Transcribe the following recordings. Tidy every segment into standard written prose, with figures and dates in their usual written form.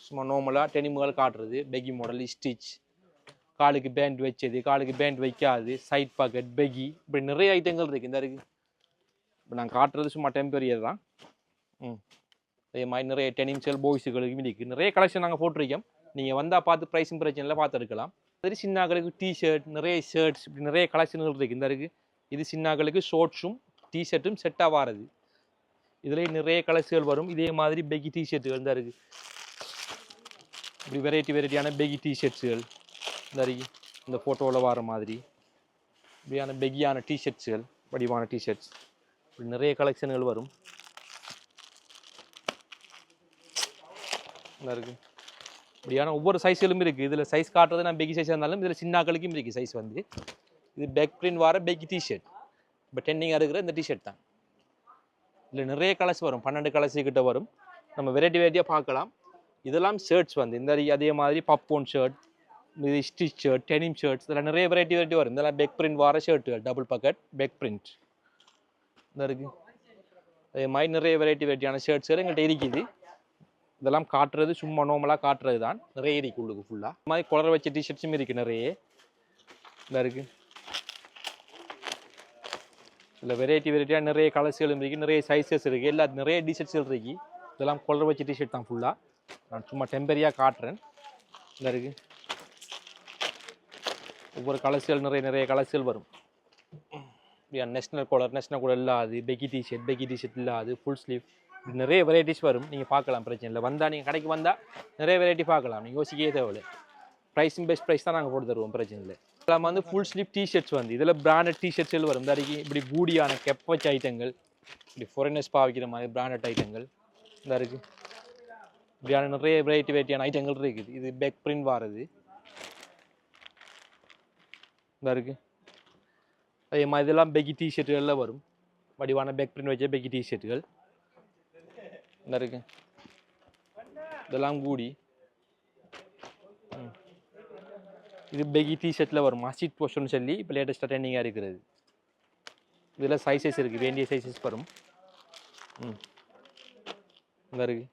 சும்மா நார்மலாக டெனிமுகள் காட்டுறது பெகி மாடல் ஸ்டிச் காலுக்கு பேண்ட் வச்சது காலுக்கு பேண்ட் வைக்காது சைட் பாக்கெட் பெகி இப்படி நிறைய ஐட்டங்கள் இருக்குது இந்த இருக்குது இப்போ நான் காட்டுறது சும்மா டெம்பரரியர் தான் அதே மாதிரி நிறைய டெனிம் செல் பாய்ஸுகளுக்கு இருக்குது நிறைய கலெக்ஷன் நாங்கள் போட்டிருக்கோம் நீங்கள் வந்தால் பார்த்து ப்ரைஸும் பிரச்சனையில் பார்த்து எடுக்கலாம் சரி சின்னாக்களுக்கு டிஷர்ட் நிறைய ஷர்ட்ஸ் இப்படி நிறைய கலெக்ஷன்கள் இருக்குது இந்த இருக்குது இது சின்னாக்களுக்கு ஷோர்ட்ஸும் டிஷர்ட்டும் செட்டாக வாரது இதுலேயே நிறைய கலர்ஸ்கள் வரும் இதே மாதிரி பெகி டிஷர்ட்டுகள் தான் இருக்குது இப்படி வெரைட்டியான பெகி டிஷர்ட்ஸுகள் இந்த இருக்குது இந்த ஃபோட்டோவில் வர மாதிரி இப்படியான பெகியான டிஷர்ட்ஸுகள் வடிவான டிஷர்ட்ஸ் இப்படி நிறைய கலெக்ஷன்கள் வரும் இந்த இருக்குது இப்படியான ஒவ்வொரு சைஸ்களும் இருக்குது இதில் சைஸ் காட்டுறது நான் பெகி சைஸாக இருந்தாலும் இதில் சின்னாக்களுக்கும் இருக்குது சைஸ் வந்து இது பேக் பிரிண்ட் வர பெகி டிஷர்ட் இப்போ ட்ரெண்டிங்காக இருக்கிற இந்த டிஷர்ட் தான் இதில் நிறைய கலர்ஸ் வரும் 12 கலர்ஸ் கிட்ட வரும் நம்ம வெரைட்டியாக பார்க்கலாம் இதெல்லாம் ஷர்ட்ஸ் வந்து இந்த அதே மாதிரி பாப்கார்ன் ஷர்ட் இது ஸ்டிச் ஷர்ட் டெனிம் ஷர்ட்ஸ் இதெல்லாம் நிறைய வெரைட்டி வரும் இதெல்லாம் பேக் பிரிண்ட் வர ஷர்ட்டுகள் டபுள் பாக்கெட் பேக் பிரிண்ட் இந்த இருக்குது அதே மாதிரி நிறைய வெரைட்டியான ஷர்ட்ஸ்கள் எங்கள்கிட்ட இருக்குது இதெல்லாம் காட்டுறது சும்மா நார்மலாக காட்டுறது தான் நிறைய இருக்குது உள்ளுக்கு ஃபுல்லாக இந்த மாதிரி குளர வச்ச டிஷர்ட்ஸும் இருக்குது நிறைய இந்த இருக்குது இதில் வெரைட்டியாக நிறைய கலர்ஸ்களும் இருக்குது நிறைய சைஸஸ் இருக்குது எல்லா நிறைய டிஷர்ட்ஸ்கள் இருக்குது இதெல்லாம் குளர வச்ச டிஷர்ட் தான் ஃபுல்லாக நான் சும்மா டெம்பரரியாக காட்டுறேன் இந்த இருக்குது ஒவ்வொரு கலர்ஸ்கள் நிறைய கலர்ஸ்கள் வரும் நேஷ்னல் கலர் இல்லாது பெகி டிஷர்ட் இல்லாது ஃபுல் ஸ்லீவ் நிறைய வெரைட்டிஸ் வரும் நீங்கள் பார்க்கலாம் பிரச்சனை இல்லை வந்தால் நீங்கள் கடைக்கு வந்தால் நிறைய வெரைட்டி பார்க்கலாம் நீங்கள் யோசிக்கவே தேவையில்லை ப்ரைஸும் பெஸ்ட் ப்ரைஸ் தான் நாங்கள் போட்டு தருவோம் பிரச்சனை இல்லை இதெல்லாம் வந்து ஃபுல் ஸ்லீவ் டிஷர்ட்ஸ் வந்து இதில் பிராண்டட் டிஷர்ட்ஸ்கள் வரும் இந்த அடிக்கி இப்படி கூடியான கெப் வச்ச ஐட்டங்கள் இப்படி ஃபாரினர்ஸ் பாவிக்கிற மாதிரி பிராண்டட் ஐட்டங்கள் இந்த இருக்குது இப்படியான நிறைய வெரைட்டியான ஐட்டங்கள் இருக்குது இது பேக் பிரிண்ட் வாரது இந்த இருக்குது அதே மாதிரி இதெல்லாம் பெகி டிஷர்ட்டுகளில் வரும் வடிவான பேக் பிரிண்ட் வச்ச பெகி டிஷர்ட்டுகள் இந்த இருக்கு இதெல்லாம் கூடி இது பெகி டிஷர்ட்டில் வரும் மஸ்ஜித் போஸ்ட்னு சொல்லி இப்போ லேட்டஸ்ட்டாக ட்ரெண்டிங்காக இருக்கிறது இதில் சைஸஸ் இருக்குது வேண்டிய சைஸஸ் வரும் இந்த இருக்கு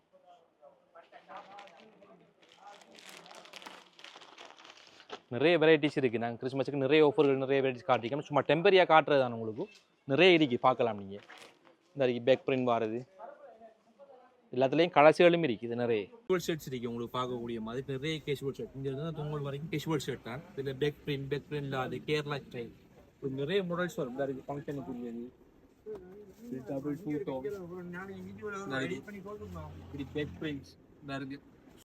நிறைய வெரைட்டிஸ் இருக்குது நாங்கள் கிறிஸ்மஸுக்கு நிறைய ஆஃபர்கள் நிறைய வெரைட்டிஸ் காட்டிருக்கோம் சும்மா டெம்பரரியாக காட்டுறது தான் உங்களுக்கு நிறைய இருக்குது பார்க்கலாம் நீங்கள் இந்த இருக்குது பேக் பிரிண்ட் வாரது எல்லாத்துலேயும் கலர்ஸ்களும் இருக்குது இது நிறைய கேஷுவல் ஷர்ட்ஸ் இருக்குது உங்களுக்கு பார்க்கக்கூடிய மாதிரி நிறைய கேஷுவல் ஷர்ட் இங்கே இருந்தால் தொங்கல் வரைக்கும் கேஷுவல் ஷர்ட் தான் இதில் பேக் பிரிண்ட் இல்லாது கேரளா ஸ்டைல் நிறைய மாடல்ஸ் வரும் இந்த இருக்குது ஃபங்க்ஷனுக்குரியது டபுள் 2 டோன் இப்படி பேக் பிரிண்ட்ஸ் இந்த இருக்குது